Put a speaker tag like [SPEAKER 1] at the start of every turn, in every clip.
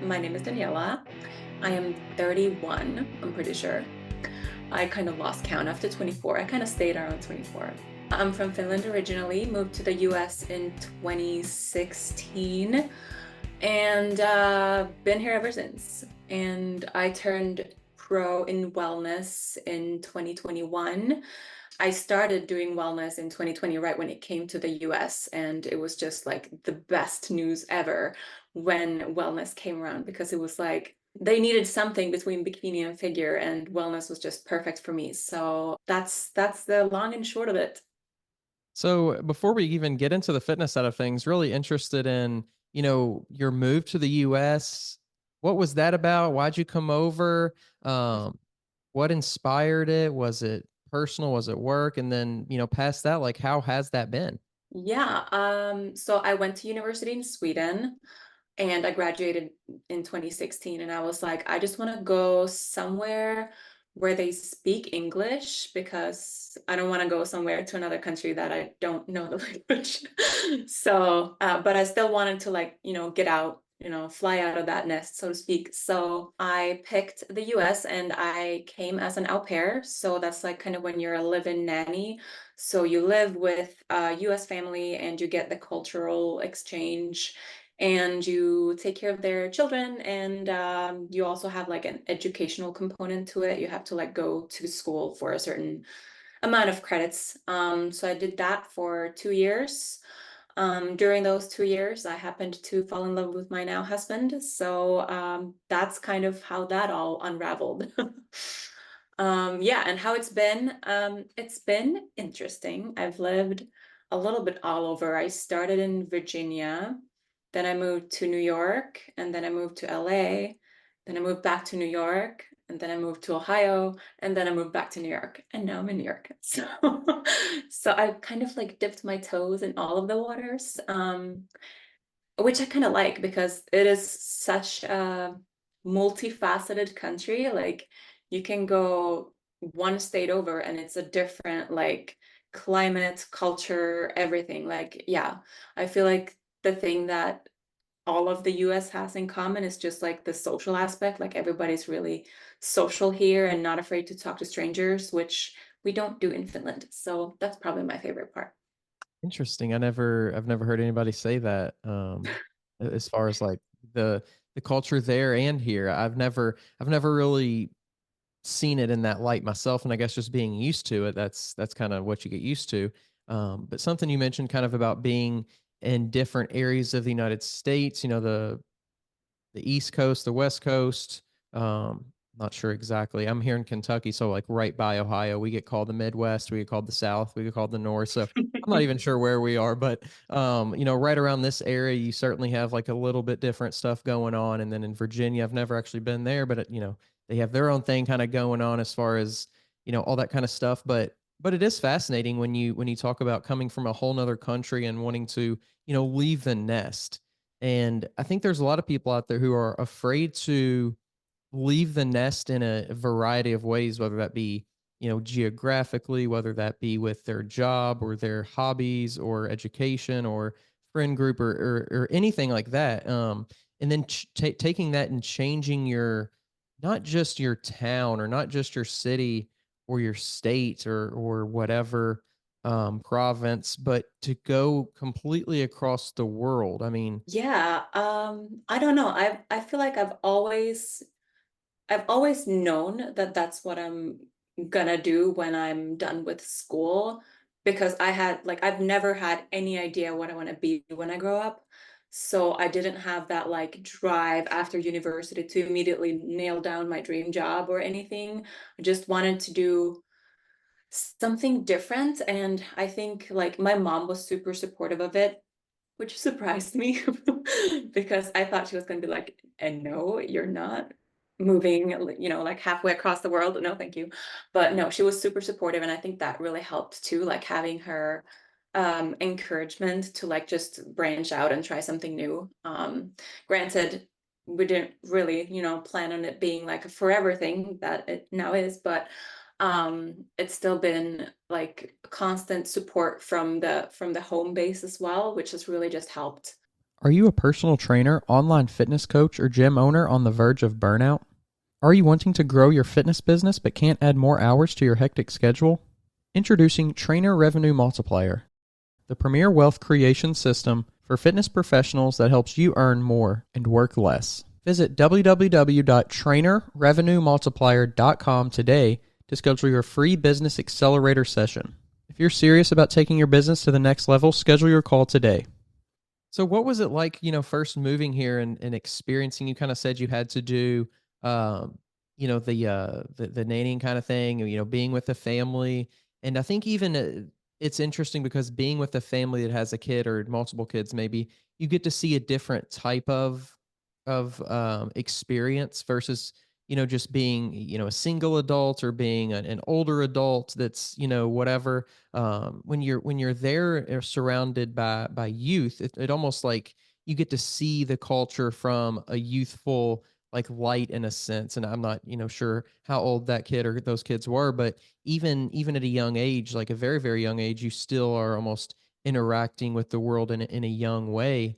[SPEAKER 1] My name is Daniela. I am 31, I'm pretty sure. I kind of lost count after 24. I kind of stayed around 24. I'm from Finland originally, moved to the US in 2016, and been here ever since. And I turned pro in wellness in 2021. I started doing wellness in 2020, right when it came to the US, and it was just like the best news ever when wellness came around because it was like they needed something between bikini and figure, and wellness was just perfect for me. So that's the long and short of it.
[SPEAKER 2] So before we even get into the fitness side of things, really interested in, your move to the US. What was that about? Why'd you come over? Um, what inspired it? Was it personal? Was it work? And then, past that, like how has that been?
[SPEAKER 1] Yeah, so I went to university in Sweden and I graduated in 2016, and I was like, I just want to go somewhere where they speak English because I don't want to go somewhere to another country that I don't know the language. So, but I still wanted to like, get out, fly out of that nest, so to speak. So I picked the US and I came as an au pair. So that's like kind of when you're a live-in nanny. So you live with a US family and you get the cultural exchange and you take care of their children, and you also have like an educational component to it. You have to like go to school for a certain amount of credits. So I did that for 2 years. During those 2 years, I happened to fall in love with my now husband. So that's kind of how that all unraveled. Yeah, and how it's been interesting. I've lived a little bit all over. I started in Virginia, then I moved to New York, and then I moved to LA, then I moved back to New York, and then I moved to Ohio, and then I moved back to New York, and now I'm in New York. So, so I kind of like dipped my toes in all of the waters, which I kind of like because it is such a multifaceted country. Like you can go one state over and it's a different like climate, culture, everything. Like, yeah, I feel like the thing that all of the US has in common is just like the social aspect. Like everybody's really social here and not afraid to talk to strangers, which we don't do in Finland. So that's probably my favorite part.
[SPEAKER 2] Interesting. I've never heard anybody say that. As far as like the culture there and here. I've never really seen it in that light myself, and I guess just being used to it, that's kind of what you get used to. But something you mentioned kind of about being in different areas of the United States, the East Coast, the West Coast. Not sure exactly. I'm here in Kentucky, so like right by Ohio. We get called the Midwest, we get called the South, we get called the North. So I'm not even sure where we are, but right around this area, you certainly have like a little bit different stuff going on. And then in Virginia, I've never actually been there, but they have their own thing kind of going on as far as all that kind of stuff. But it is fascinating when you talk about coming from a whole nother country and wanting to leave the nest. And I think there's a lot of people out there who are afraid to leave the nest in a variety of ways, whether that be, geographically, whether that be with their job or their hobbies or education or friend group or anything like that. And then taking that and changing not just your town or not just your city or your state or whatever province, but to go completely across the world. I mean,
[SPEAKER 1] Yeah, I don't know. I feel like I've always known that that's what I'm gonna do when I'm done with school because I've never had any idea what I want to be when I grow up. So I didn't have that like drive after university to immediately nail down my dream job or anything. I just wanted to do something different, and I think like my mom was super supportive of it, which surprised me because I thought she was going to be like, and no, you're not moving, like halfway across the world. No, thank you. But no, she was super supportive. And I think that really helped too, like having her encouragement to like just branch out and try something new. Granted, we didn't really, plan on it being like a forever thing that it now is, but it's still been like constant support from the home base as well, which has really just helped.
[SPEAKER 2] Are you a personal trainer, online fitness coach, or gym owner on the verge of burnout? Are you wanting to grow your fitness business but can't add more hours to your hectic schedule? Introducing Trainer Revenue Multiplier, the premier wealth creation system for fitness professionals that helps you earn more and work less. Visit www.trainerrevenuemultiplier.com today to schedule your free business accelerator session. If you're serious about taking your business to the next level, schedule your call today. So what was it like, first moving here and experiencing, you kind of said you had to do, the nannying kind of thing, being with the family. And I think even it's interesting because being with a family that has a kid or multiple kids, maybe you get to see a different type of experience versus, just being, a single adult or being an older adult that's, whatever. When you're there or surrounded by youth, it almost like you get to see the culture from a youthful like light in a sense. And I'm not, sure how old that kid or those kids were, but even at a young age, like a very, very young age, you still are almost interacting with the world in a young way.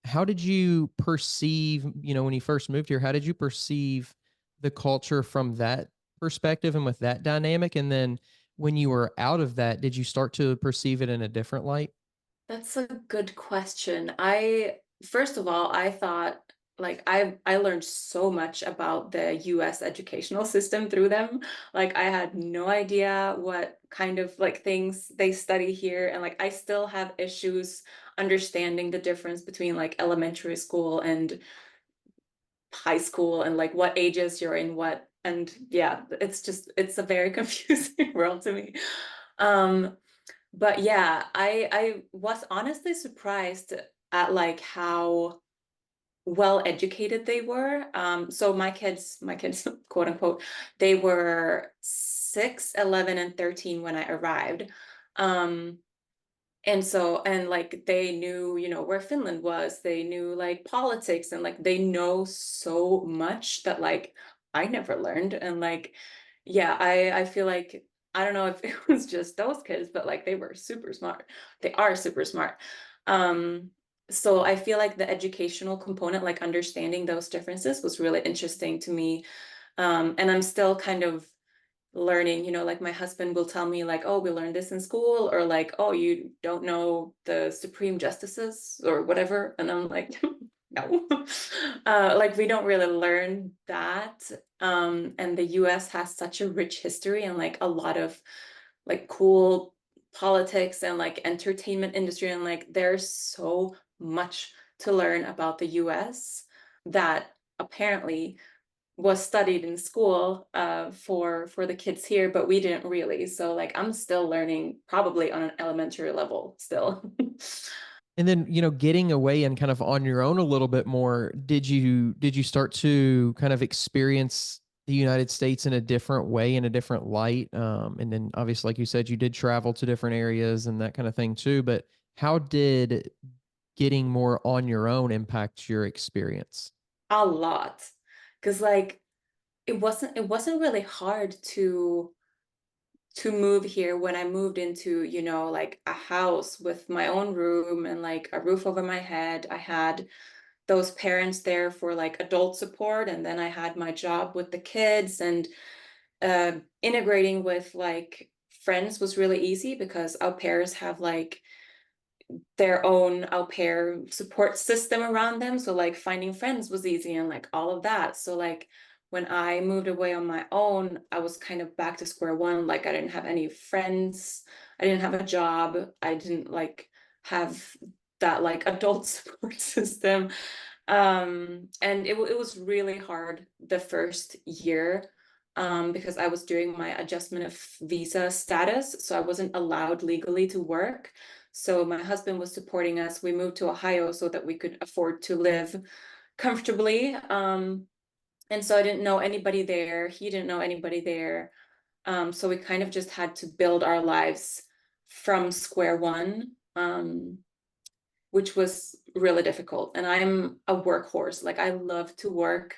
[SPEAKER 2] How did you perceive, when you first moved here, how did you perceive the culture from that perspective and with that dynamic? And then when you were out of that, did you start to perceive it in a different light?
[SPEAKER 1] That's a good question. First of all, I thought like I learned so much about the US educational system through them. Like I had no idea what kind of like things they study here, and like I still have issues understanding the difference between like elementary school and high school and like what ages you're in what. And yeah, it's a very confusing world to me. Um but yeah, I was honestly surprised at like how well educated they were. So my kids, quote unquote, they were 6, 11, and 13 when I arrived. Um, and so, and like they knew, where Finland was, they knew like politics, and like they know so much that like I never learned. And like, yeah, I feel like I don't know if it was just those kids, but like they were super smart. They are super smart. Um, so I feel like the educational component, like understanding those differences, was really interesting to me. And I'm still kind of learning, like my husband will tell me like, oh, we learned this in school, or like, oh, you don't know the supreme justices or whatever. And I'm like, no. Like we don't really learn that. And the US has such a rich history and like a lot of like cool politics and like entertainment industry, and like there's so much to learn about the US that apparently was studied in school for the kids here, but we didn't really. So like I'm still learning probably on an elementary level still.
[SPEAKER 2] And then, getting away and kind of on your own a little bit more, did you start to kind of experience the United States in a different way, in a different light? And then obviously, like you said, you did travel to different areas and that kind of thing too. But how did getting more on your own impact your experience?
[SPEAKER 1] A lot. Because like it wasn't really hard to move here when I moved into, like a house with my own room and like a roof over my head. I had those parents there for like adult support, and then I had my job with the kids, and integrating with like friends was really easy because au pairs have like their own au pair support system around them. So like finding friends was easy and like all of that. So like when I moved away on my own, I was kind of back to square one. Like I didn't have any friends. I didn't have a job. I didn't like have that like adult support system. And it was really hard the first year, because I was doing my adjustment of visa status. So I wasn't allowed legally to work. So my husband was supporting us. We moved to Ohio so that we could afford to live comfortably. And so I didn't know anybody there. He didn't know anybody there. So we kind of just had to build our lives from square one, which was really difficult. And I'm a workhorse. Like I love to work.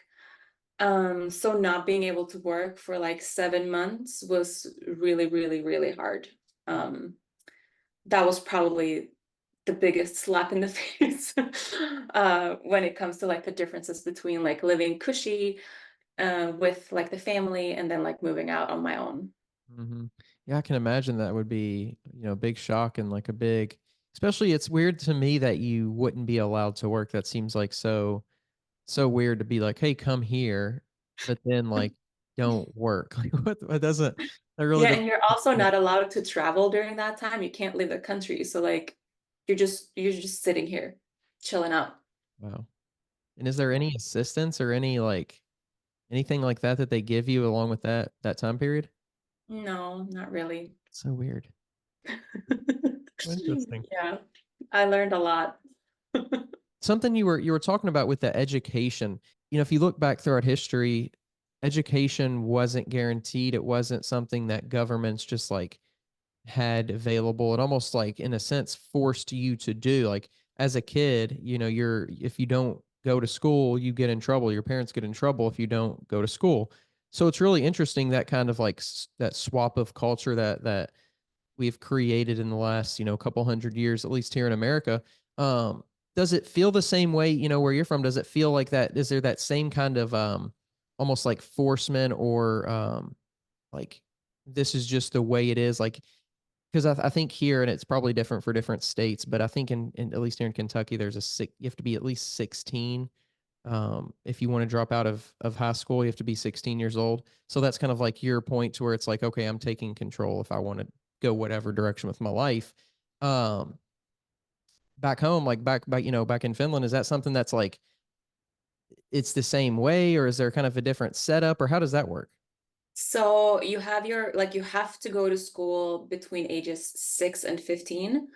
[SPEAKER 1] So not being able to work for like 7 months was really, really, really hard. That was probably the biggest slap in the face when it comes to like the differences between like living cushy with like the family and then like moving out on my own.
[SPEAKER 2] Mhm. Yeah, I can imagine that would be, a big shock and like a big, especially it's weird to me that you wouldn't be allowed to work. That seems like so weird to be like, "Hey, come here," but then like don't work. Like what doesn't that really
[SPEAKER 1] Yeah,
[SPEAKER 2] doesn't
[SPEAKER 1] and you're
[SPEAKER 2] make
[SPEAKER 1] also
[SPEAKER 2] sense.
[SPEAKER 1] not allowed to travel during that time. You can't leave the country. So like you're just sitting here chilling out.
[SPEAKER 2] Wow. And is there
[SPEAKER 1] Yeah.
[SPEAKER 2] any assistance or any like anything like that that they give you along with that time period?
[SPEAKER 1] No, not really.
[SPEAKER 2] So weird. Interesting.
[SPEAKER 1] Yeah, I learned a lot.
[SPEAKER 2] Something you were talking about with the education, if you look back throughout history, education wasn't guaranteed. It wasn't something that governments just like had available. It almost like in a sense forced you to do. Like as a kid, you're if you don't go to school, you get in trouble. Your parents get in trouble if you don't go to school. So it's really interesting that kind of like that swap of culture that we've created in the last, couple hundred years, at least here in America. Um, does it feel the same way, where you're from? Does it feel like that? Is there that same kind of almost like forcement or like this is just the way it is? Like, because I think here, and it's probably different for different states, but I think in at least here in Kentucky, there's you have to be at least 16 if you want to drop out of high school. You have to be 16 years old. So that's kind of like your point to where it's like, okay, I'm taking control if I want to go whatever direction with my life. Um, back home, like back in Finland, is that something that's like it's the same way, or is there kind of a different setup, or how does that work?
[SPEAKER 1] So you have your like you have to go to school between ages 6 and 15.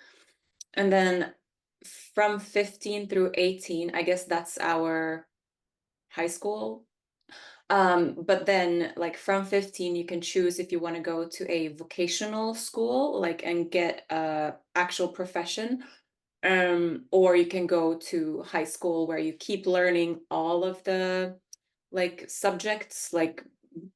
[SPEAKER 1] And then from 15 through 18, I guess that's our high school. But then like from 15, you can choose if you want to go to a vocational school, like and get a actual profession, or you can go to high school where you keep learning all of the like subjects, like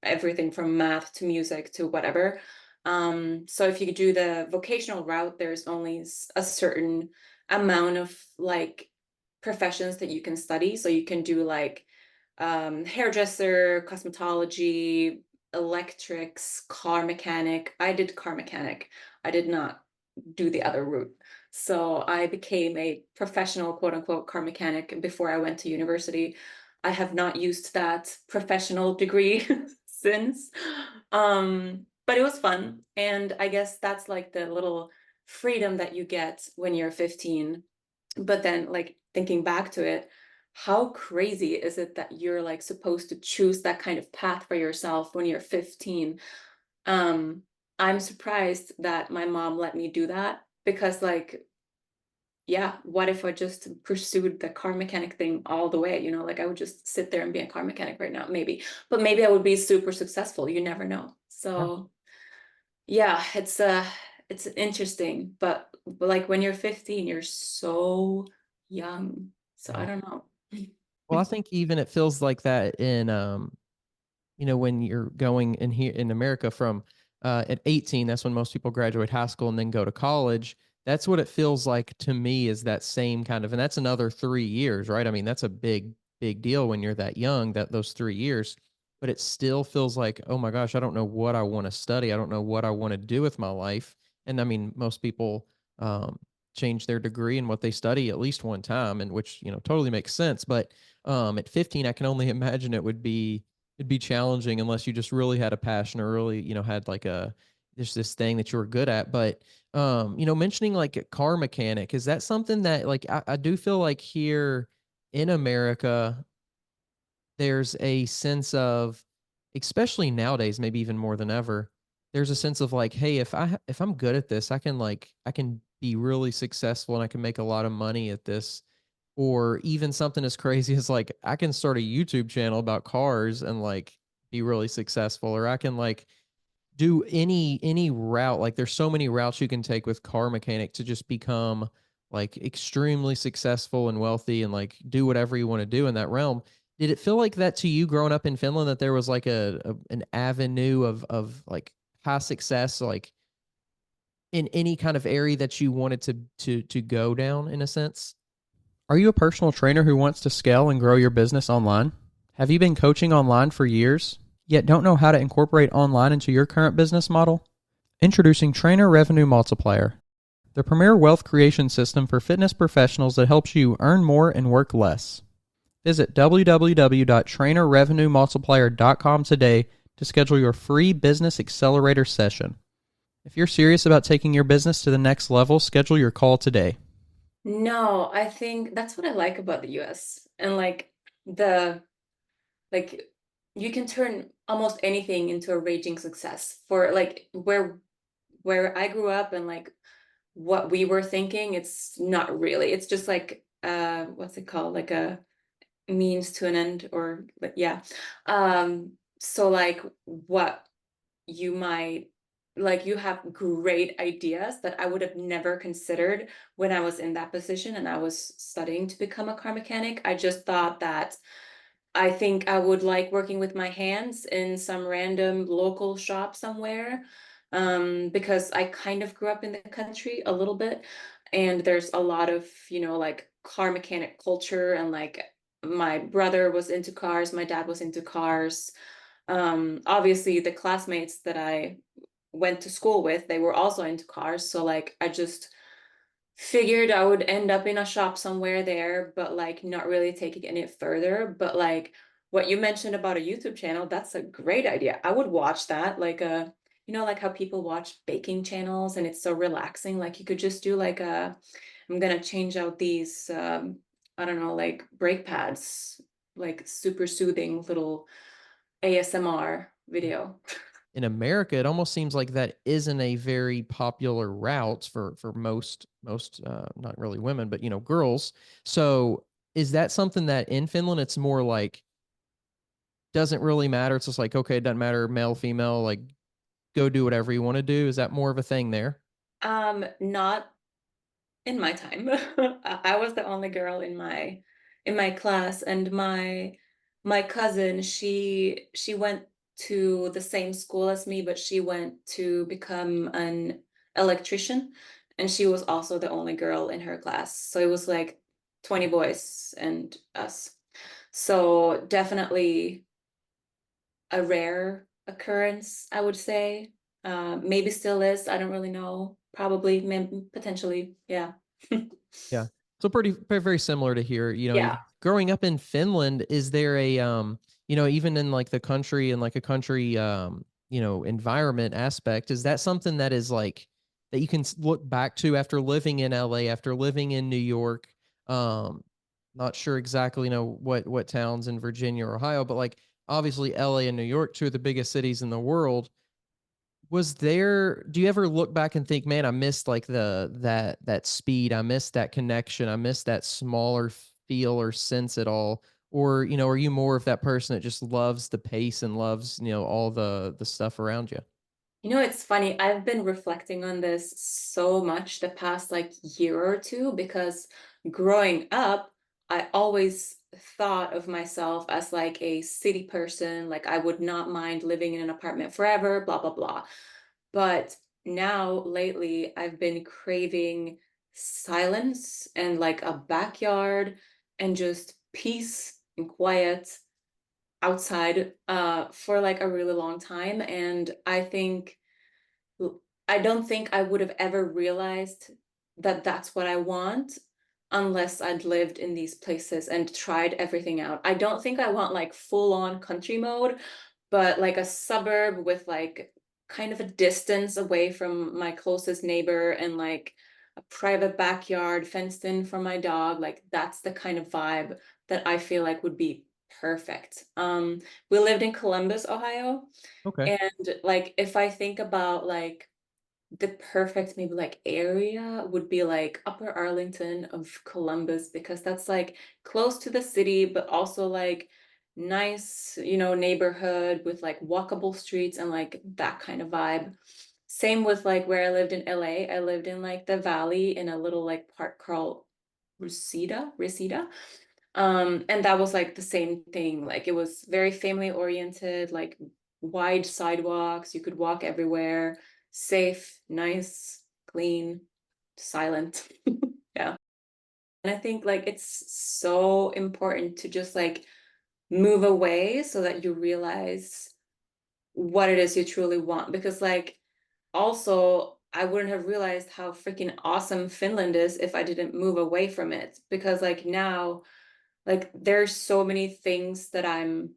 [SPEAKER 1] everything from math to music to whatever. So if you do the vocational route, there's only a certain amount of like professions that you can study. So you can do like hairdresser, cosmetology, electrics, car mechanic. I did car mechanic. I did not do the other route. So I became a professional, quote unquote, car mechanic before I went to university. I have not used that professional degree since. But it was fun. And I guess that's like the little freedom that you get when you're 15. But then, like, thinking back to it, how crazy is it that you're like supposed to choose that kind of path for yourself when you're 15? Um, I'm surprised that my mom let me do that because, like, yeah, what if I just pursued the car mechanic thing all the way? Like I would just sit there and be a car mechanic right now, maybe. But maybe I would be super successful. You never know.
[SPEAKER 2] Yeah.
[SPEAKER 1] So yeah, it's interesting, but like when you're 15, you're so young. So I
[SPEAKER 2] Yeah.
[SPEAKER 1] don't know.
[SPEAKER 2] Well, I think even it feels like that in when you're going in here in America from at 18, that's when most people graduate high school and then go to college. That's what it feels like to me is that same kind of, and that's another 3 years, right? I mean, that's a big deal when you're that young, that those 3 years, but it still feels like, oh my gosh, I don't know what I want to study. I don't know what I want to do with my life. And I mean, most people um, change their degree and what they study at least one time, and which, totally makes sense. But at 15, I can only imagine it'd be challenging unless you just really had a passion or really, had like a just this thing that you were good at. But mentioning like a car mechanic, is that something that like I do feel like here in America, there's a sense of, especially nowadays, maybe even more than ever, there's a sense of like, hey, if I'm good at this, I can be really successful and I can make a lot of money at this. Or even something as crazy as like I can start a YouTube channel about cars and like be really successful, or I can like do any route. Like there's so many routes you can take with car mechanic to just become like extremely successful and wealthy and like do whatever you want to do in that realm. Did it feel like that to you growing up in Finland, that there was like an avenue of like high success, like in any kind of area that you wanted to go down in a sense?
[SPEAKER 3] Are you a personal trainer who wants to scale and grow your business online? Have you been coaching online for years, yet don't know how to incorporate online into your current business model? Introducing Trainer Revenue Multiplier, the premier wealth creation system for fitness professionals that helps you earn more and work less. Visit www.trainerrevenuemultiplier.com today to schedule your free business accelerator session. If you're serious about taking your business to the next level, schedule your call today.
[SPEAKER 1] No, I think that's what I like about the US. And the like you can turn almost anything into a raging success. For like where I grew up and like what we were thinking, it's not really. It's just like what's it called? Like a means to an end, or but yeah. So like what you might like you have great ideas that I would have never considered when I was in that position and I was studying to become a car mechanic. I just thought that I think I would like working with my hands in some random local shop somewhere, because I kind of grew up in the country a little bit, and there's a lot of, like car mechanic culture, and like my brother was into cars, my dad was into cars. Obviously, the classmates that I went to school with, they were also into cars, so like I just figured I would end up in a shop somewhere there, but like not really taking it any further. But like what you mentioned about a YouTube channel, that's a great idea. I would watch that. Like like how people watch baking channels and it's so relaxing. Like you could just do like I'm gonna change out these I don't know, like brake pads, like super soothing little ASMR video.
[SPEAKER 2] In America, it almost seems like that isn't a very popular route for most not really women, but girls. So is that something that in Finland it's more like doesn't really matter? It's just like, okay, it doesn't matter male, female, like go do whatever you want to do. Is that more of a thing there?
[SPEAKER 1] Not in my time. I was the only girl in my class, and my cousin, she went to the same school as me, but she went to become an electrician, and she was also the only girl in her class. So it was like 20 boys and us. So definitely a rare occurrence, I would say. Maybe still is. I don't really know. Probably, maybe, potentially, yeah.
[SPEAKER 2] Yeah. So very similar to here,
[SPEAKER 1] Yeah.
[SPEAKER 2] growing up in Finland, is there a even in like the country and like a country environment aspect, is that something that is like that you can look back to after living in LA, after living in New York? Um Not sure exactly, what towns in Virginia or Ohio, but like obviously LA and New York, two of the biggest cities in the world. Do you ever look back and think, "Man, I missed like that speed, I missed that connection, I missed that smaller feel or sense at all?" Or, are you more of that person that just loves the pace and loves, all the stuff around you?
[SPEAKER 1] It's funny. I've been reflecting on this so much the past like year or two, because growing up, I always thought of myself as like a city person. Like I would not mind living in an apartment forever, blah, blah, blah. But now lately, I've been craving silence and like a backyard and just peace and quiet outside for like a really long time. And I don't think I would have ever realized that that's what I want unless I'd lived in these places and tried everything out. I don't think I want like full on country mode, but like a suburb with like kind of a distance away from my closest neighbor, and like a private backyard fenced in for my dog. Like that's the kind of vibe that I feel like would be perfect. We lived in Columbus, Ohio,
[SPEAKER 2] Okay.
[SPEAKER 1] and like if I think about like the perfect maybe like area would be like Upper Arlington of Columbus, because that's like close to the city but also like nice, neighborhood with like walkable streets and like that kind of vibe. Same with like where I lived in LA. I lived in like the valley in a little like park called Reseda. And that was like the same thing. Like it was very family oriented, like wide sidewalks, you could walk everywhere, safe, nice, clean, silent. Yeah. And I think like it's so important to just like move away so that you realize what it is you truly want. Because like also I wouldn't have realized how freaking awesome Finland is if I didn't move away from it. Because like now, like there's so many things that I'm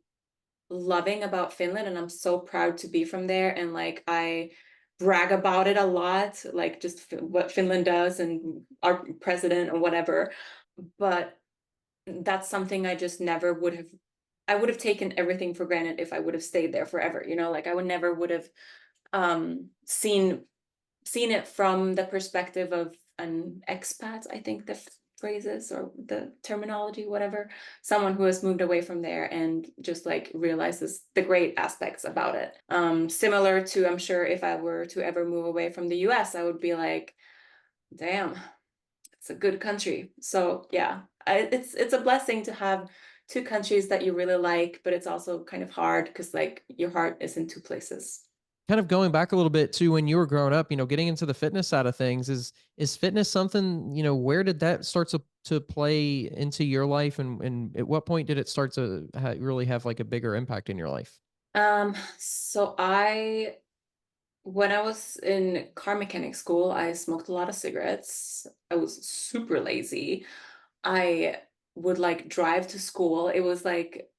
[SPEAKER 1] loving about Finland, and I'm so proud to be from there. And like I brag about it a lot, like just what Finland does and our president or whatever. But that's something I just never would have. I would have taken everything for granted if I would have stayed there forever. You know, like I would never would have seen it from the perspective of an expat, I think the phrases or the terminology, whatever, someone who has moved away from there and just like realizes the great aspects about it. Similar to, I'm sure if I were to ever move away from the US, I would be like, damn, it's a good country. So yeah, it's a blessing to have two countries that you really like, but it's also kind of hard because like your heart is in two places.
[SPEAKER 2] Kind of going back a little bit to when you were growing up, getting into the fitness side of things, is fitness something, where did that start to play into your life, and at what point did it start to really have like a bigger impact in your life?
[SPEAKER 1] So when I was in car mechanic school, I smoked a lot of cigarettes. I was super lazy. I would like drive to school. It was like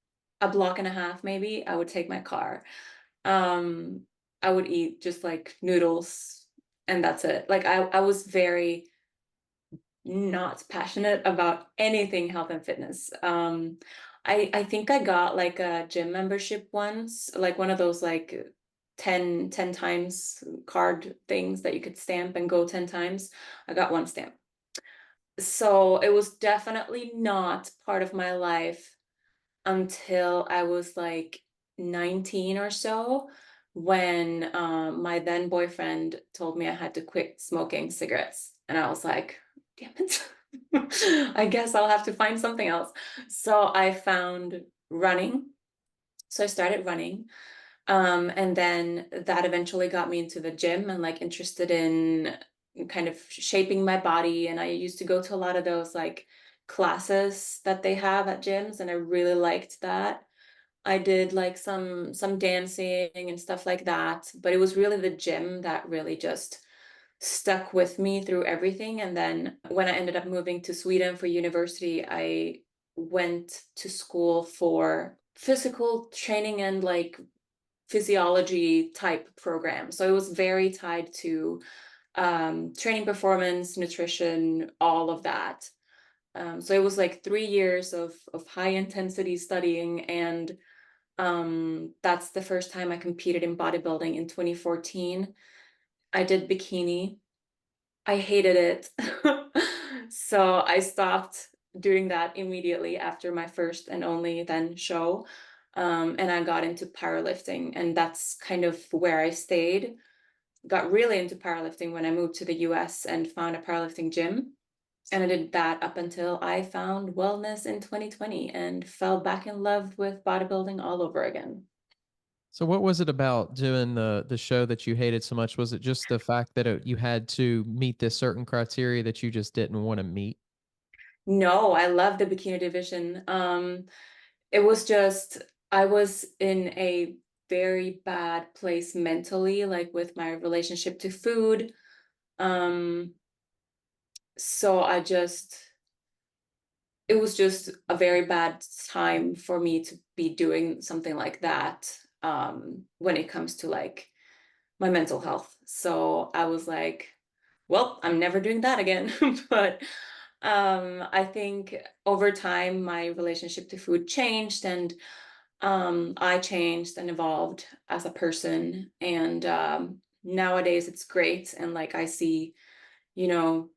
[SPEAKER 1] a block and a half, maybe. I would take my car. Um, I would eat just like noodles and that's it. Like I was very not passionate about anything health and fitness. I think I got like a gym membership once, like one of those like 10 times card things that you could stamp and go 10 times. I got one stamp. So it was definitely not part of my life until I was like 19 or so, when my then boyfriend told me I had to quit smoking cigarettes. And I was like, damn it. I guess I'll have to find something else. So I found running. So I started running. And then that eventually got me into the gym and like interested in kind of shaping my body. And I used to go to a lot of those like classes that they have at gyms, and I really liked that. I did like some dancing and stuff like that, but it was really the gym that really just stuck with me through everything. And then when I ended up moving to Sweden for university, I went to school for physical training and like physiology type program. So it was very tied to training performance, nutrition, all of that. So it was like 3 years of high intensity studying, and that's the first time I competed in bodybuilding in 2014. I did bikini. I hated it. So I stopped doing that immediately after my first and only then show. And I got into powerlifting, and that's kind of where I stayed. Got really into powerlifting when I moved to the US and found a powerlifting gym. And I did that up until I found wellness in 2020 and fell back in love with bodybuilding all over again.
[SPEAKER 2] So what was it about doing the show that you hated so much? Was it just the fact that you had to meet this certain criteria that you just didn't want to meet?
[SPEAKER 1] No, I love the bikini division. It was just, I was in a very bad place mentally, like with my relationship to food. Um, so it was just a very bad time for me to be doing something like that, when it comes to like my mental health. So I was like, well, I'm never doing that again. But I think over time, my relationship to food changed, and I changed and evolved as a person. And nowadays it's great. And like you know,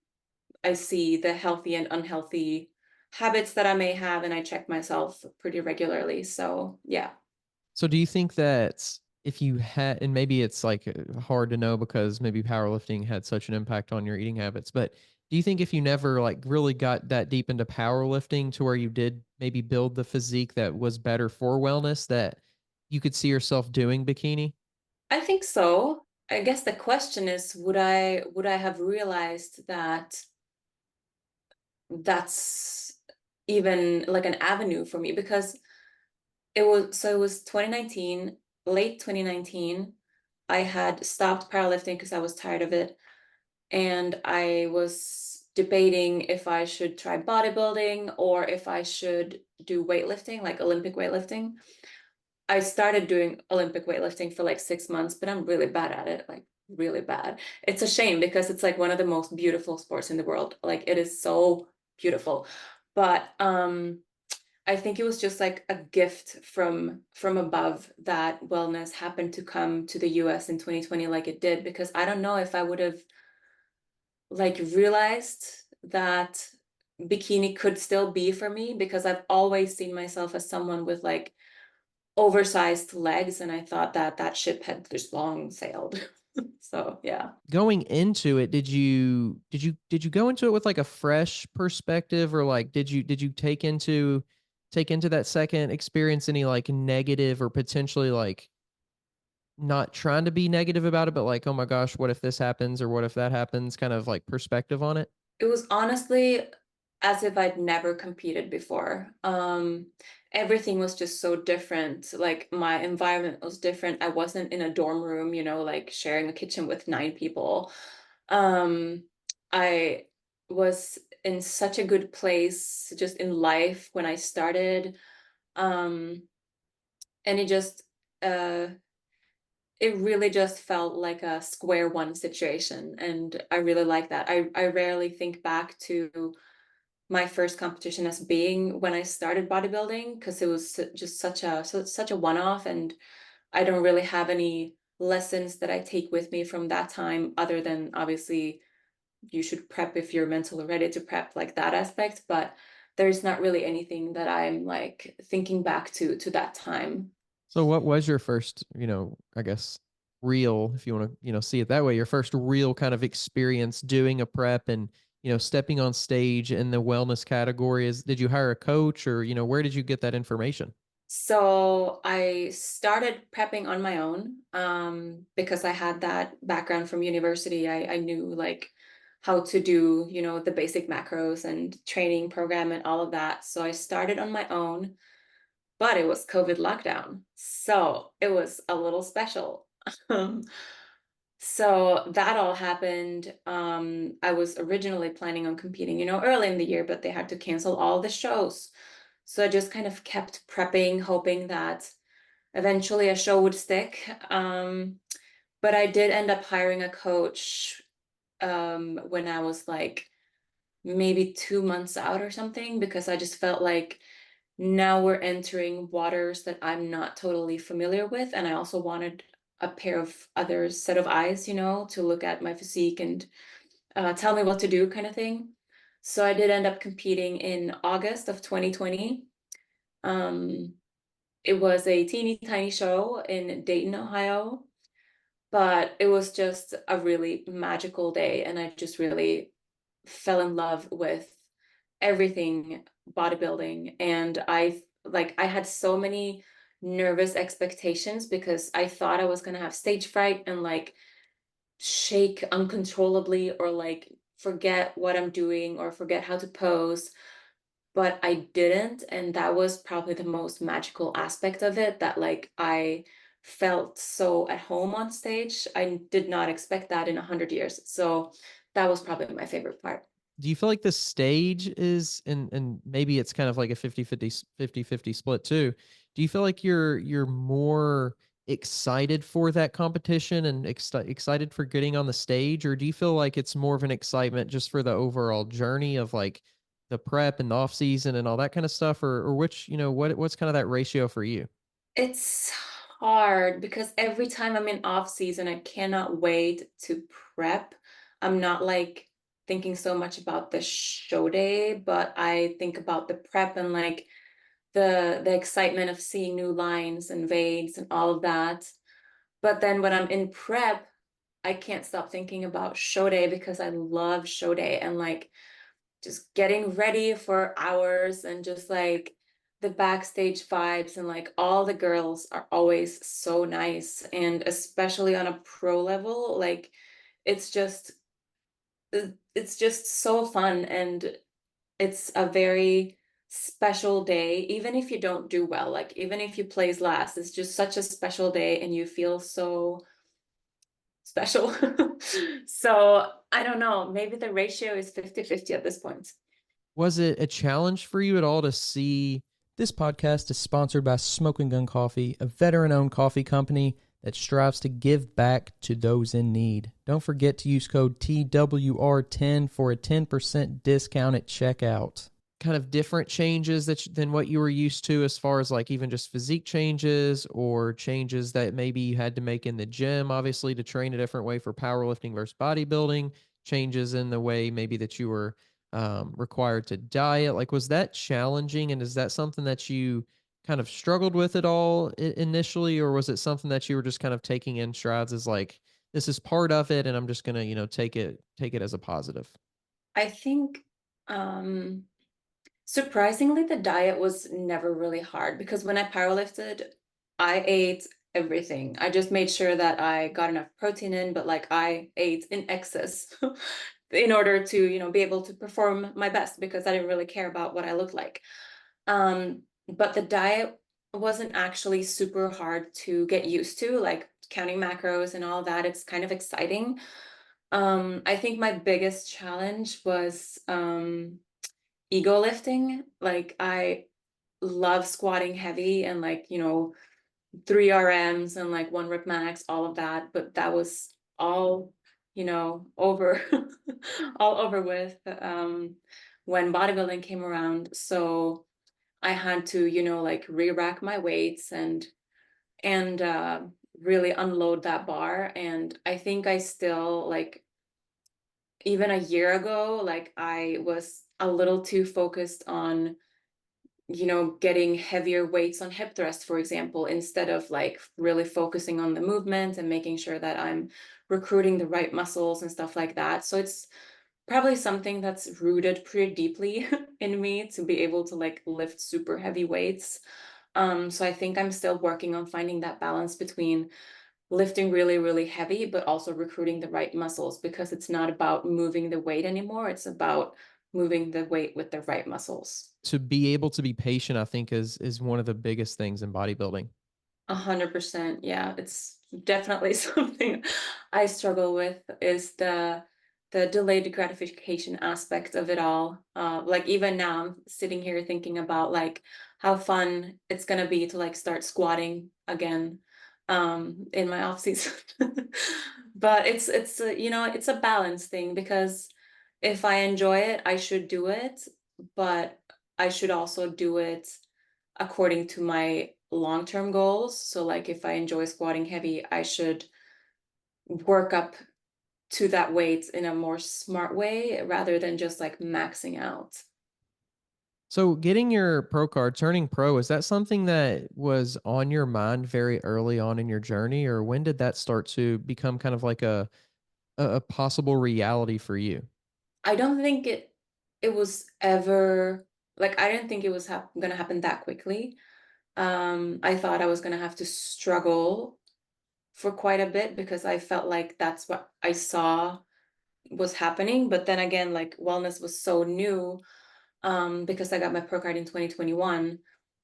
[SPEAKER 1] I see the healthy and unhealthy habits that I may have, and I check myself pretty regularly. So yeah.
[SPEAKER 2] So do you think that if you had, and maybe it's like hard to know because maybe powerlifting had such an impact on your eating habits, but do you think if you never like really got that deep into powerlifting to where you did maybe build the physique that was better for wellness, that you could see yourself doing bikini?
[SPEAKER 1] I think so. I guess the question is, would I have realized that that's even like an avenue for me? Because it was 2019, late 2019. I had stopped powerlifting because I was tired of it. And I was debating if I should try bodybuilding or if I should do weightlifting, like Olympic weightlifting. I started doing Olympic weightlifting for like 6 months, but I'm really bad at it, like really bad. It's a shame because it's like one of the most beautiful sports in the world. Like it is so beautiful. But I think it was just like a gift from above that wellness happened to come to the US in 2020 like it did, because I don't know if I would have like realized that bikini could still be for me, because I've always seen myself as someone with like oversized legs, and I thought that that ship had just long sailed. So yeah.
[SPEAKER 2] Going into it, did you go into it with like a fresh perspective, or like did you take into that second experience any like negative, or potentially like not trying to be negative about it, but like, oh my gosh, what if this happens or what if that happens, kind of like perspective on it?
[SPEAKER 1] It was honestly as if I'd never competed before. Everything was just so different. Like my environment was different. I wasn't in a dorm room, you know, like sharing a kitchen with 9 people. Um, I was in such a good place just in life when I started. Um, and uh it really just felt like a square one situation. And I really like that. I rarely think back to my first competition as being when I started bodybuilding, because it was just such a one-off, and I don't really have any lessons that I take with me from that time, other than obviously you should prep if you're mentally ready to prep, like that aspect. But there's not really anything that I'm like thinking back to that time.
[SPEAKER 2] So what was your first, I guess real, if you want to, see it that way, your first real kind of experience doing a prep and, stepping on stage in the wellness category? Did you hire a coach, or, where did you get that information?
[SPEAKER 1] So I started prepping on my own, because I had that background from university. I knew like how to do, you know, the basic macros and training program and all of that. So I started on my own, but it was COVID lockdown. So it was a little special. So that all happened. I was originally planning on competing, you know, early in the year, but they had to cancel all the shows. So I just kind of kept prepping, hoping that eventually a show would stick. But I did end up hiring a coach when I was like maybe 2 months out or something, because I just felt like now we're entering waters that I'm not totally familiar with. And I also wanted a pair of other set of eyes, you know, to look at my physique and tell me what to do, kind of thing. So I did end up competing in August of 2020. Um, it was a teeny tiny show in Dayton, Ohio, but it was just a really magical day. And I just really fell in love with everything bodybuilding. And I had so many nervous expectations, because I thought I was going to have stage fright and like shake uncontrollably, or like forget what I'm doing or forget how to pose. But I didn't, and that was probably the most magical aspect of it, that like I felt so at home on stage. I did not expect that in 100 years. So that was probably my favorite part.
[SPEAKER 2] Do you feel like the stage is, and maybe it's kind of like a 50-50 split too. Do you feel like you're more excited for that competition and excited for getting on the stage, or do you feel like it's more of an excitement just for the overall journey of like the prep and the off season and all that kind of stuff, or which, what's kind of that ratio for you?
[SPEAKER 1] It's hard because every time I'm in off season, I cannot wait to prep. I'm not like thinking so much about the show day, but I think about the prep and like the excitement of seeing new lines and veins and all of that. But then when I'm in prep, I can't stop thinking about show day, because I love show day and like just getting ready for hours and just like the backstage vibes, and like all the girls are always so nice, and especially on a pro level, like it's just it's just so fun, and it's a very special day, even if you don't do well, like even if you place last, it's just such a special day and you feel so special. So I don't know, maybe the ratio is 50-50 at this point.
[SPEAKER 2] Was it a challenge for you at all to see?
[SPEAKER 3] This podcast is sponsored by Smoking Gun Coffee, a veteran-owned coffee company that strives to give back to those in need. Don't forget to use code TWR10 for a 10% discount at checkout.
[SPEAKER 2] Kind of different changes than what you were used to, as far as like even just physique changes or changes that maybe you had to make in the gym, obviously, to train a different way for powerlifting versus bodybuilding, changes in the way maybe that you were required to diet? Like, was that challenging? And is that something that you kind of struggled with at all initially, or was it something that you were just kind of taking in strides as like, this is part of it and I'm just going to, take it as a positive?
[SPEAKER 1] I think surprisingly, the diet was never really hard, because when I powerlifted, I ate everything. I just made sure that I got enough protein in, but like I ate in excess in order to, be able to perform my best, because I didn't really care about what I looked like. But the diet wasn't actually super hard to get used to, like counting macros and all that. It's kind of exciting. I think my biggest challenge was ego lifting. Like I love squatting heavy and like, 3 RMs and like 1 rep max, all of that. But that was all, over, all over with when bodybuilding came around. So I had to, like re-rack my weights and really unload that bar. And I think I still like, even a year ago, like I was a little too focused on, getting heavier weights on hip thrust, for example, instead of like really focusing on the movement and making sure that I'm recruiting the right muscles and stuff like that. So it's probably something that's rooted pretty deeply in me to be able to like lift super heavy weights. So I think I'm still working on finding that balance between lifting really, really heavy, but also recruiting the right muscles, because it's not about moving the weight anymore. It's about moving the weight with the right muscles.
[SPEAKER 2] To be able to be patient, I think is one of the biggest things in bodybuilding.
[SPEAKER 1] 100%. Yeah, it's definitely something I struggle with, is the delayed gratification aspect of it all. Like even now I'm sitting here thinking about like how fun it's gonna be to like start squatting again in my off season. But it's a, it's a balance thing, because if I enjoy it, I should do it, but I should also do it according to my long-term goals. So like if I enjoy squatting heavy, I should work up to that weight in a more smart way rather than just like maxing out.
[SPEAKER 2] So getting your pro card, turning pro, is that something that was on your mind very early on in your journey, or when did that start to become kind of like a possible reality for you?
[SPEAKER 1] I don't think it was ever like, I didn't think it was gonna happen that quickly. I thought I was gonna have to struggle for quite a bit, because I felt like that's what I saw was happening. But then again, like wellness was so new, because I got my pro card in 2021.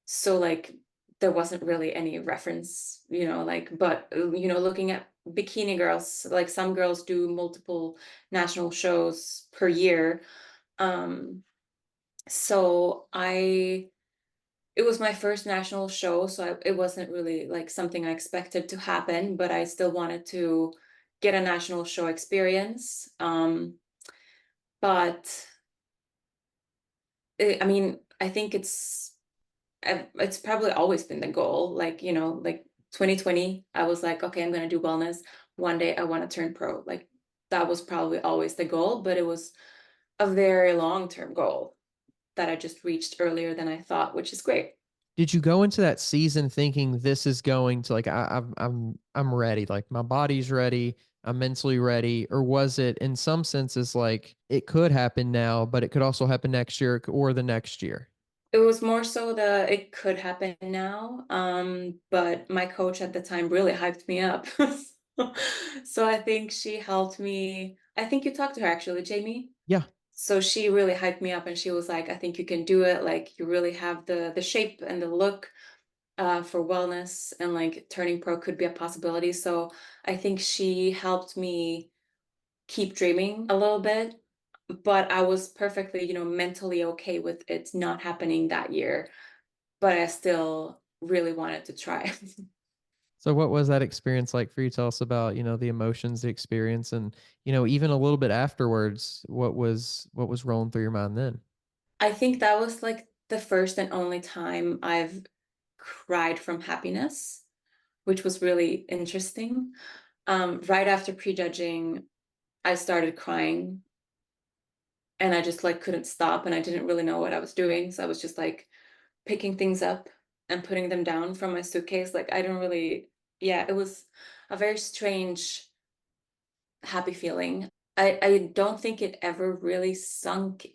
[SPEAKER 1] So like there wasn't really any reference, like, but looking at bikini girls, like some girls do multiple national shows per year. Um, so it was my first national show, so it wasn't really like something I expected to happen, but I still wanted to get a national show experience. But I mean, I think it's probably always been the goal. Like, like 2020, I was like, okay, I'm gonna do wellness. One day I want to turn pro. Like that was probably always the goal, but it was a very long-term goal that I just reached earlier than I thought, which is great.
[SPEAKER 2] Did you go into that season thinking this is going to like I'm ready, like my body's ready, I'm mentally ready, or was it in some senses like it could happen now, but it could also happen next year or the next year?
[SPEAKER 1] It was more so the it could happen now. But my coach at the time really hyped me up. So I think she helped me. I think you talked to her actually, Jamie.
[SPEAKER 2] Yeah.
[SPEAKER 1] So she really hyped me up and she was like, I think you can do it. Like you really have the shape and the look for wellness, and like turning pro could be a possibility. So I think she helped me keep dreaming a little bit, but I was perfectly, mentally okay with it not happening that year, but I still really wanted to try.
[SPEAKER 2] So what was that experience like for you? Tell us about, the emotions, the experience, and, even a little bit afterwards, what was rolling through your mind then?
[SPEAKER 1] I think that was like the first and only time I've cried from happiness, which was really interesting. Right after prejudging, I started crying and I just like couldn't stop and I didn't really know what I was doing. So I was just like picking things up and putting them down from my suitcase. Like I don't really, yeah, it was a very strange, happy feeling. I don't think it ever really sunk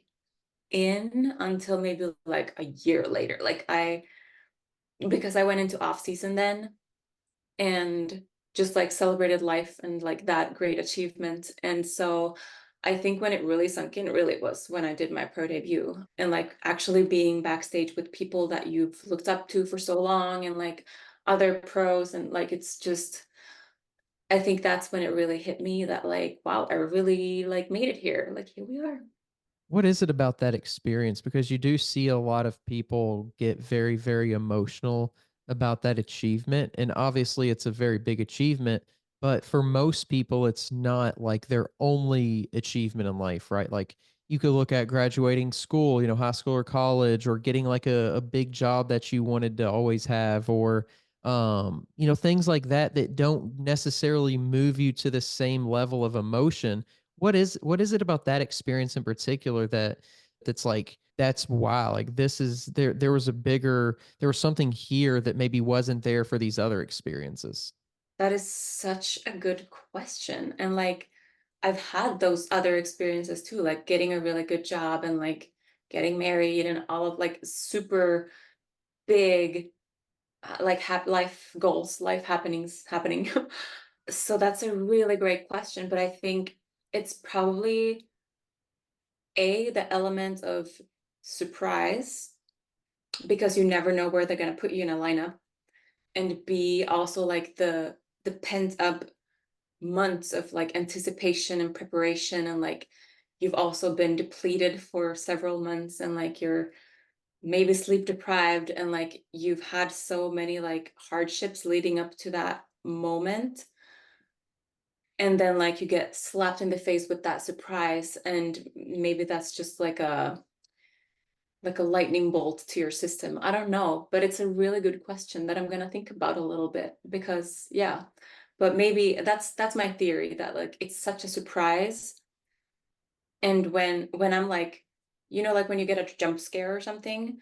[SPEAKER 1] in until maybe like a year later. Because I went into off season then and just like celebrated life and like that great achievement. And so I think when it really sunk in, really was when I did my pro debut and like actually being backstage with people that you've looked up to for so long and like other pros. And like, it's just, I think that's when it really hit me that like, wow, I really like made it here. Like, here we are.
[SPEAKER 2] What is it about that experience? Because you do see a lot of people get very, very emotional about that achievement. And obviously, it's a very big achievement. But for most people, it's not like their only achievement in life, right? Like you could look at graduating school, high school or college, or getting like a big job that you wanted to always have, or, things like that that don't necessarily move you to the same level of emotion. What is it about that experience in particular that's like that's wow, like this is there was something here that maybe wasn't there for these other experiences.
[SPEAKER 1] That is such a good question. And like, I've had those other experiences too, like getting a really good job and like getting married and all of like super big, like life goals, life happenings happening. So that's a really great question. But I think it's probably the element of surprise because you never know where they're going to put you in a lineup. And B, also like the pent up months of like anticipation and preparation, and like you've also been depleted for several months and like you're maybe sleep deprived and like you've had so many like hardships leading up to that moment, and then like you get slapped in the face with that surprise, and maybe that's just like a lightning bolt to your system. I don't know, but it's a really good question that I'm going to think about a little bit because yeah, but maybe that's my theory that like it's such a surprise. And when I'm like, like when you get a jump scare or something,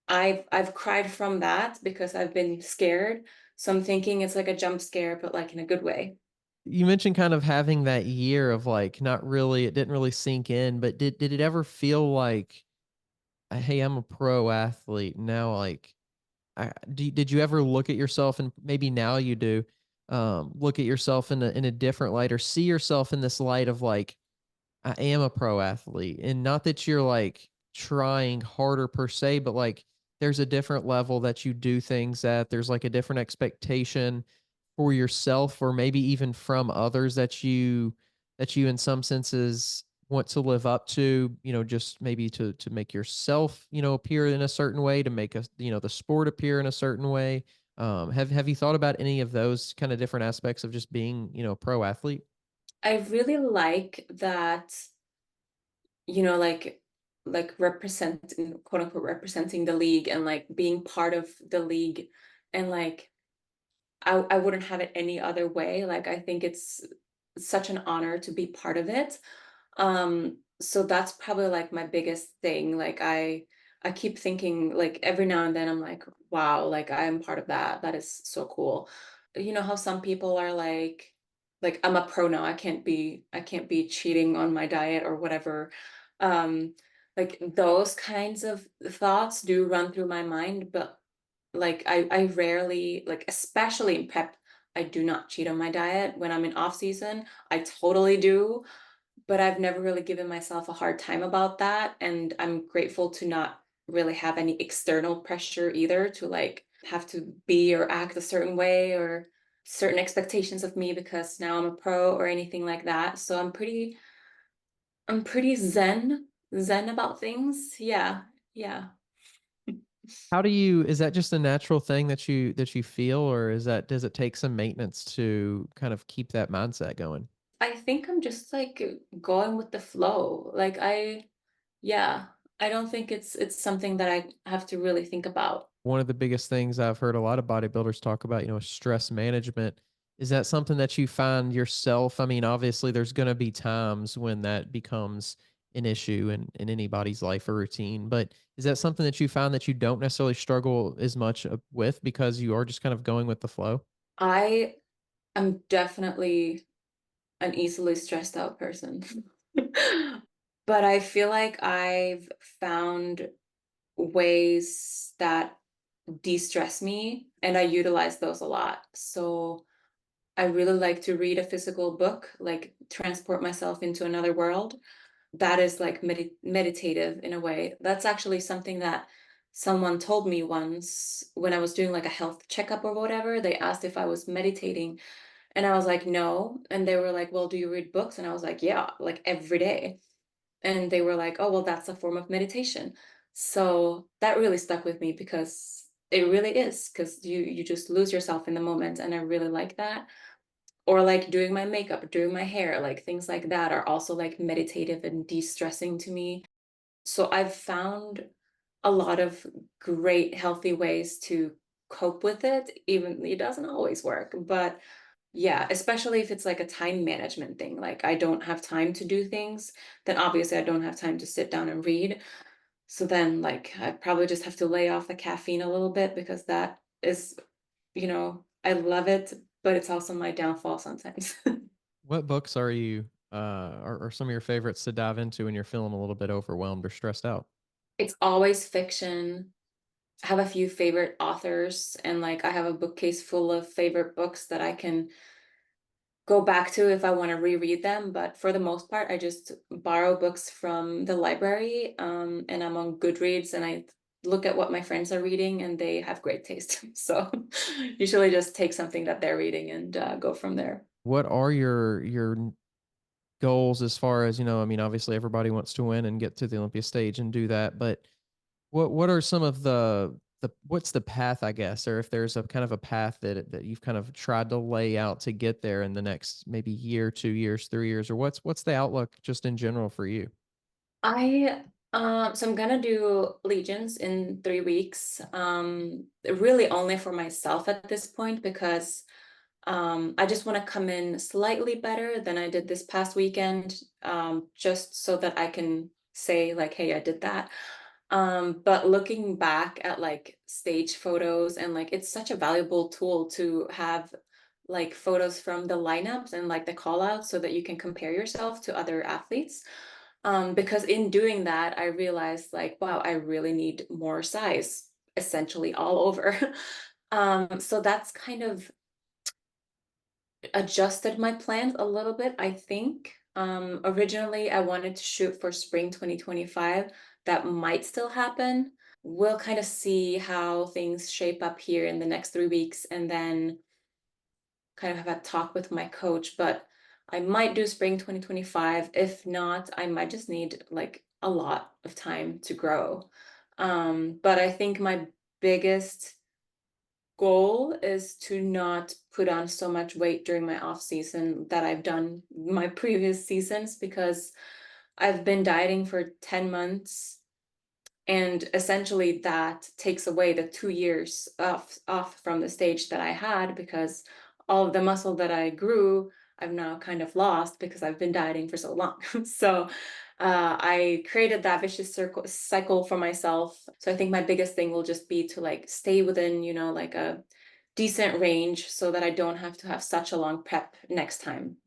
[SPEAKER 1] I've cried from that because I've been scared. So I'm thinking it's like a jump scare, but like in a good way.
[SPEAKER 2] You mentioned kind of having that year of like not really it didn't really sink in, but did it ever feel like hey, I'm a pro athlete now, like did you ever look at yourself, and maybe now you do, look at yourself in a different light, or see yourself in this light of like I am a pro athlete, and not that you're like trying harder per se, but like there's a different level that you do things at. There's like a different expectation for yourself, or maybe even from others that you in some senses want to live up to, just maybe to make yourself, appear in a certain way, to make us, the sport appear in a certain way. Have you thought about any of those kind of different aspects of just being, a pro athlete?
[SPEAKER 1] I really like that, like representing, quote unquote, representing the league and like being part of the league, and like I wouldn't have it any other way. Like I think it's such an honor to be part of it. So that's probably like my biggest thing. Like I keep thinking like every now and then I'm like, wow, like I'm part of that. That is so cool. You know how some people are like I'm a pro now. I can't be cheating on my diet or whatever. Um, Like those kinds of thoughts do run through my mind, but like I rarely, like especially in prep, I do not cheat on my diet. When I'm in off season, I totally do, but I've never really given myself a hard time about that. And I'm grateful to not really have any external pressure either to like have to be or act a certain way or certain expectations of me because now I'm a pro or anything like that. So I'm pretty zen about things. Yeah. Yeah.
[SPEAKER 2] How do you, is that just a natural thing that you feel, or is that, does it take some maintenance to kind of keep that mindset going?
[SPEAKER 1] I think I'm just like going with the flow. Like yeah, I don't think it's something that I have to really think about.
[SPEAKER 2] One of the biggest things I've heard a lot of bodybuilders talk about, is stress management. Is that something that you find yourself? I mean, obviously there's going to be times when that becomes an issue in anybody's life or routine, but is that something that you find that you don't necessarily struggle as much with because you are just kind of going with the flow?
[SPEAKER 1] I am definitely an easily stressed out person. But I feel like I've found ways that de-stress me and I utilize those a lot. So I really like to read a physical book, like transport myself into another world. That is like meditative in a way. That's actually something that someone told me once when I was doing like a health checkup or whatever. They asked if I was meditating, and I was like, no. And they were like, well, do you read books? And I was like, yeah, like every day. And they were like, oh, well, that's a form of meditation. So that really stuck with me because it really is, because you just lose yourself in the moment. And I really like that. Or like doing my makeup, doing my hair, like things like that are also like meditative and de-stressing to me. So I've found a lot of great healthy ways to cope with it. Even it doesn't always work, but yeah, especially if it's like a time management thing. Like I don't have time to do things, then obviously I don't have time to sit down and read. So then like I probably just have to lay off the caffeine a little bit because that is, I love it, but it's also my downfall sometimes.
[SPEAKER 2] What books are you are some of your favorites to dive into when you're feeling a little bit overwhelmed or stressed out?
[SPEAKER 1] It's always fiction. I have a few favorite authors, and like I have a bookcase full of favorite books that I can go back to if I want to reread them. But for the most part, I just borrow books from the library, and I'm on Goodreads and I look at what my friends are reading and they have great taste. So usually just take something that they're reading and go from there.
[SPEAKER 2] What are your goals as far as, I mean, obviously everybody wants to win and get to the Olympia stage and do that, but what are some of the what's the path, I guess, or if there's a kind of a path that you've kind of tried to lay out to get there in the next maybe year, 2 years, 3 years, or what's the outlook just in general for you?
[SPEAKER 1] I so I'm gonna do Legions in 3 weeks. Really only for myself at this point because I just want to come in slightly better than I did this past weekend, just so that I can say like, hey, I did that. But looking back at like stage photos and like it's such a valuable tool to have like photos from the lineups and like the call outs so that you can compare yourself to other athletes. Because in doing that, I realized like, wow, I really need more size essentially all over. So that's kind of adjusted my plans a little bit, I think. Originally, I wanted to shoot for spring 2025. That might still happen. We'll kind of see how things shape up here in the next 3 weeks and then kind of have a talk with my coach. But I might do spring 2025. If not, I might just need like a lot of time to grow. But I think my biggest goal is to not put on so much weight during my off season that I've done my previous seasons because I've been dieting for 10 months and essentially that takes away the 2 years off from the stage that I had because all of the muscle that I grew, I've now kind of lost because I've been dieting for so long. So I created that vicious cycle for myself. So I think my biggest thing will just be to like stay within, like a decent range so that I don't have to have such a long prep next time.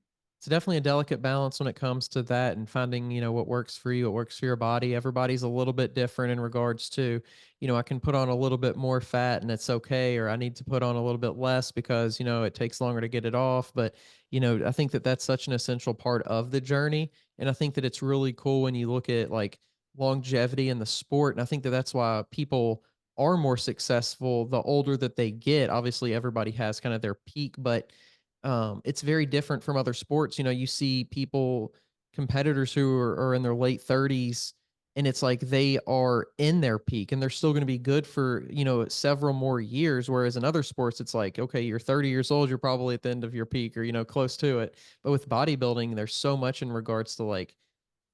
[SPEAKER 2] it's definitely a delicate balance when it comes to that and finding, what works for you, what works for your body. Everybody's a little bit different in regards to, I can put on a little bit more fat and it's okay, or I need to put on a little bit less because, it takes longer to get it off. But, I think that that's such an essential part of the journey. And I think that it's really cool when you look at like longevity in the sport. And I think that that's why people are more successful the older that they get. Obviously, everybody has kind of their peak, but it's very different from other sports. You see people, competitors who are in their late 30s, and it's like they are in their peak and they're still going to be good for, several more years. Whereas in other sports, it's like, okay, you're 30 years old, you're probably at the end of your peak or, close to it. But with bodybuilding, there's so much in regards to like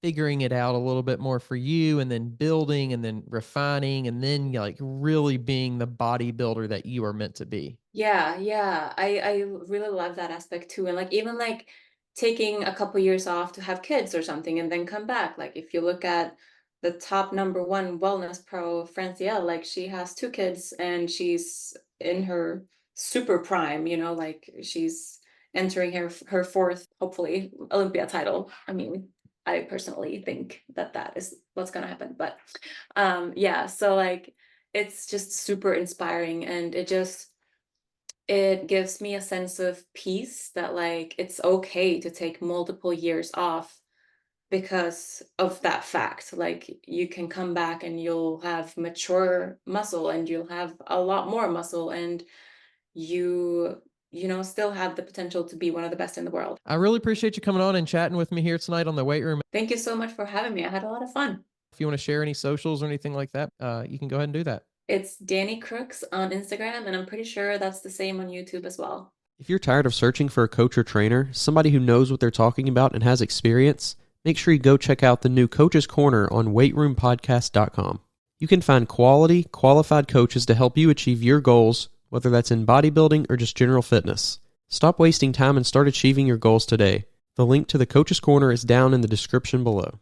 [SPEAKER 2] figuring it out a little bit more for you and then building and then refining and then like really being the bodybuilder that you are meant to be.
[SPEAKER 1] Yeah. I really love that aspect too. And like even like taking a couple years off to have kids or something and then come back. Like if you look at the top #1 wellness pro, Francielle, like she has 2 kids and she's in her super prime, like she's entering her fourth, hopefully, Olympia title. I mean, I personally think that is what's gonna happen. But yeah, so like it's just super inspiring, and it gives me a sense of peace that like it's okay to take multiple years off because of that fact. Like you can come back and you'll have mature muscle and you'll have a lot more muscle, and still have the potential to be one of the best in the world.
[SPEAKER 2] I really appreciate you coming on and chatting with me here tonight on the weight room.
[SPEAKER 1] Thank you so much for having me. I had a lot of fun.
[SPEAKER 2] If you want to share any socials or anything like that, you can go ahead and do that.
[SPEAKER 1] It's Dani Krooks on Instagram, and I'm pretty sure that's the same on YouTube as well.
[SPEAKER 3] If you're tired of searching for a coach or trainer, somebody who knows what they're talking about and has experience, make sure you go check out the new Coach's Corner on weightroompodcast.com. You can find quality, qualified coaches to help you achieve your goals, whether that's in bodybuilding or just general fitness. Stop wasting time and start achieving your goals today. The link to the Coach's Corner is down in the description below.